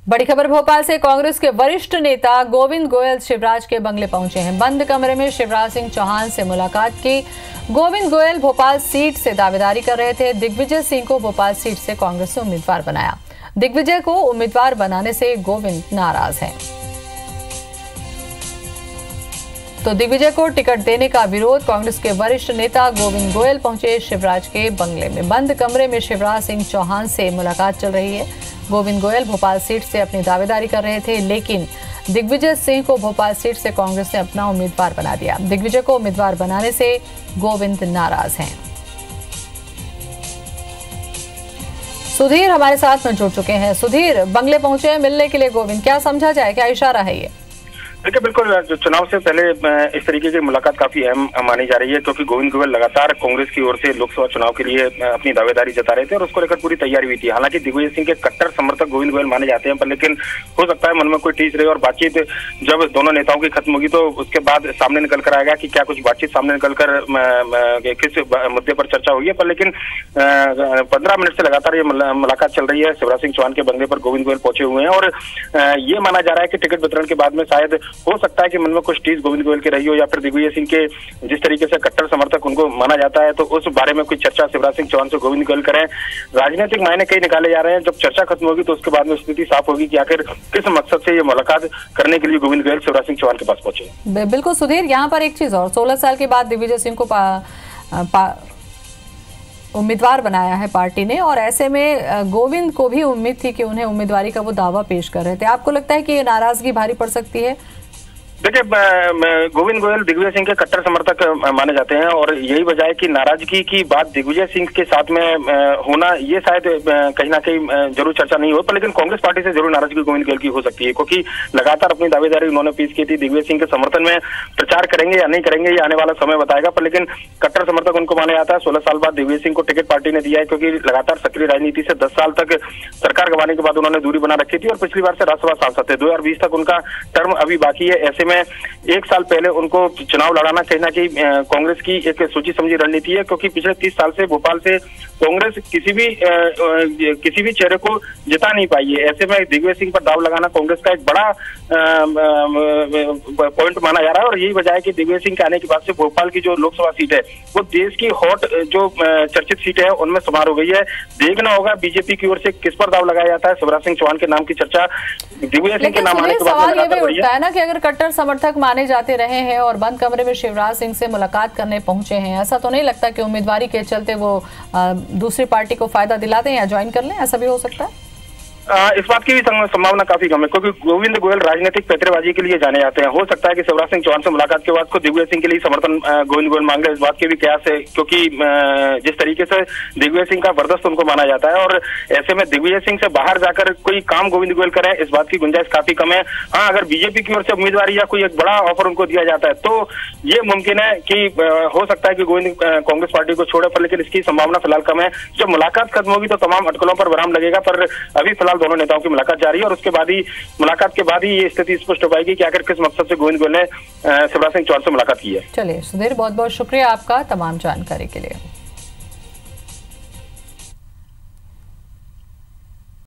बड़ी खबर भोपाल से। कांग्रेस के वरिष्ठ नेता गोविंद गोयल शिवराज के बंगले पहुंचे हैं। बंद कमरे में शिवराज सिंह चौहान से मुलाकात की। गोविंद गोयल भोपाल सीट से दावेदारी कर रहे थे। दिग्विजय सिंह को भोपाल सीट से कांग्रेस ने उम्मीदवार बनाया। दिग्विजय को उम्मीदवार बनाने से गोविंद नाराज हैं। तो दिग्विजय को टिकट देने का विरोध कांग्रेस के वरिष्ठ नेता गोविंद गोयल पहुंचे शिवराज के बंगले में। बंद कमरे में शिवराज सिंह चौहान से मुलाकात चल रही है। गोविंद गोयल भोपाल सीट से अपनी दावेदारी कर रहे थे, लेकिन दिग्विजय सिंह को भोपाल सीट से कांग्रेस ने अपना उम्मीदवार बना दिया। दिग्विजय को उम्मीदवार बनाने से गोविंद नाराज हैं। सुधीर हमारे साथ में जुड़ चुके हैं। सुधीर, बंगले पहुंचे हैं मिलने के लिए गोविंद, क्या समझा जाए, क्या इशारा है ये? देखिए, बिल्कुल चुनाव से पहले इस तरीके की मुलाकात काफी अहम मानी जा रही है, क्योंकि गोविंद गोयल लगातार कांग्रेस की ओर से लोकसभा चुनाव के लिए अपनी दावेदारी जता रहे थे और उसको लेकर पूरी तैयारी हुई थी। हालांकि दिग्विजय सिंह के कट्टर समर्थक गोविंद गोयल माने जाते हैं, पर लेकिन हो सकता है मन में कोई टीस रहे और बातचीत जब दोनों नेताओं की खत्म होगी तो उसके बाद सामने निकल कर आएगा कि क्या कुछ बातचीत सामने निकल कर किस मुद्दे पर चर्चा हुई है। पर लेकिन 15 मिनट से लगातार ये मुलाकात चल रही है। शिवराज सिंह चौहान के बंगले पर गोविंद गोयल पहुंचे हुए हैं और ये माना जा रहा है कि टिकट वितरण के बाद में शायद हो सकता है कि में कुछ टीस गोविंद गोयल की रही हो, या फिर दिग्विजय सिंह के जिस तरीके से कट्टर समर्थक उनको माना जाता है तो उस बारे में कुछ चर्चा शिवराज सिंह चौहान से गोविंद गोयल करें। राजनीतिक मायने कई निकाले जा रहे हैं। जब चर्चा खत्म होगी तो उसके बाद में स्थिति साफ होगी कि आखिर किस मकसद से ये मुलाकात करने के लिए गोविंद गोयल शिवराज सिंह चौहान के पास पहुंचे। बिल्कुल सुधीर, यहाँ पर एक चीज और, 16 साल के बाद दिग्विजय सिंह को उम्मीदवार बनाया है पार्टी ने, और ऐसे में गोविंद को भी उम्मीद थी कि उन्हें उम्मीदवारी का वो दावा पेश कर रहे थे। आपको लगता है कि ये नाराजगी भारी पड़ सकती है? देखिए, गोविंद गोयल दिग्विजय सिंह के कट्टर समर्थक माने जाते हैं और यही वजह है कि नाराजगी की बात दिग्विजय सिंह के साथ में होना ये शायद कहीं ना कहीं जरूर चर्चा नहीं हो, पर लेकिन कांग्रेस पार्टी से जरूर नाराजगी गोविंद गोयल की हो सकती है, क्योंकि लगातार अपनी दावेदारी उन्होंने पेश की थी। दिग्विजय सिंह के समर्थन में प्रचार करेंगे या नहीं करेंगे ये आने वाला समय बताएगा, पर लेकिन कट्टर समर्थक उनको माना जाता है। 16 साल बाद दिग्विजय सिंह को टिकट पार्टी ने दिया है, क्योंकि लगातार सक्रिय राजनीति से 10 साल तक सरकार गंवाने के बाद उन्होंने दूरी बना रखी थी और पिछली बार से राज्यसभा सांसद थे। 2020 तक उनका टर्म अभी बाकी है। ऐसे में 1 साल पहले उनको चुनाव लड़ाना कहीं ना कहीं कांग्रेस की एक सोची समझी रणनीति है, क्योंकि पिछले 30 साल से भोपाल से कांग्रेस किसी भी चेहरे को जिता नहीं पाई है। ऐसे में दिग्विजय सिंह पर दाव लगाना कांग्रेस का एक बड़ा पॉइंट माना जा रहा है और यही वजह है कि दिग्विजय सिंह के आने के बाद से भोपाल की जो लोकसभा सीट है वो देश की हॉट जो चर्चित सीट है उनमें शुमार हो गई है। देखना होगा बीजेपी की ओर से किस पर दाव लगाया जाता है। शिवराज सिंह चौहान के नाम की चर्चा दिग्विजय सिंह के नाम आने के बाद सवाल ये भी उठता है ना कि अगर कट्टर समर्थक माने जाते रहे हैं और बंद कमरे में शिवराज सिंह से मुलाकात करने पहुंचे हैं, ऐसा तो नहीं लगता कि उम्मीदवारी के चलते वो दूसरी पार्टी को फायदा दिला दें या ज्वाइन कर लें? ऐसा भी हो सकता है? इस बात की भी संभावना काफी कम है, क्योंकि गोविंद गोयल राजनीतिक पैतरेबाजी के लिए जाने जाते हैं। हो सकता है कि शिवराज सिंह चौहान से मुलाकात के बाद को दिग्विजय सिंह के लिए समर्थन गोविंद गोयल मांगे, इस बात के भी कयास है, क्योंकि जिस तरीके से दिग्विजय सिंह का बर्दाश्त उनको माना जाता है और ऐसे में दिग्विजय सिंह से बाहर जाकर कोई काम गोविंद गोयल करें इस बात की गुंजाइश काफी कम है। हाँ, अगर बीजेपी की ओर से उम्मीदवारी या कोई एक बड़ा ऑफर उनको दिया जाता है तो ये मुमकिन है कि हो सकता है कि गोविंद कांग्रेस पार्टी को छोड़े, पर लेकिन इसकी संभावना फिलहाल कम है। जब मुलाकात खत्म होगी तो तमाम अटकलों पर विराम लगेगा, पर अभी फिलहाल दोनों नेताओं की मुलाकात जारी है और उसके बाद ही मुलाकात के बाद ही ये स्थिति स्पष्ट हो पाएगी कि आखिर किस मकसद से गोविंद गोयल ने शिवराज सिंह चौहान से मुलाकात की है। चलिए सुधीर, बहुत बहुत शुक्रिया आपका तमाम जानकारी के लिए।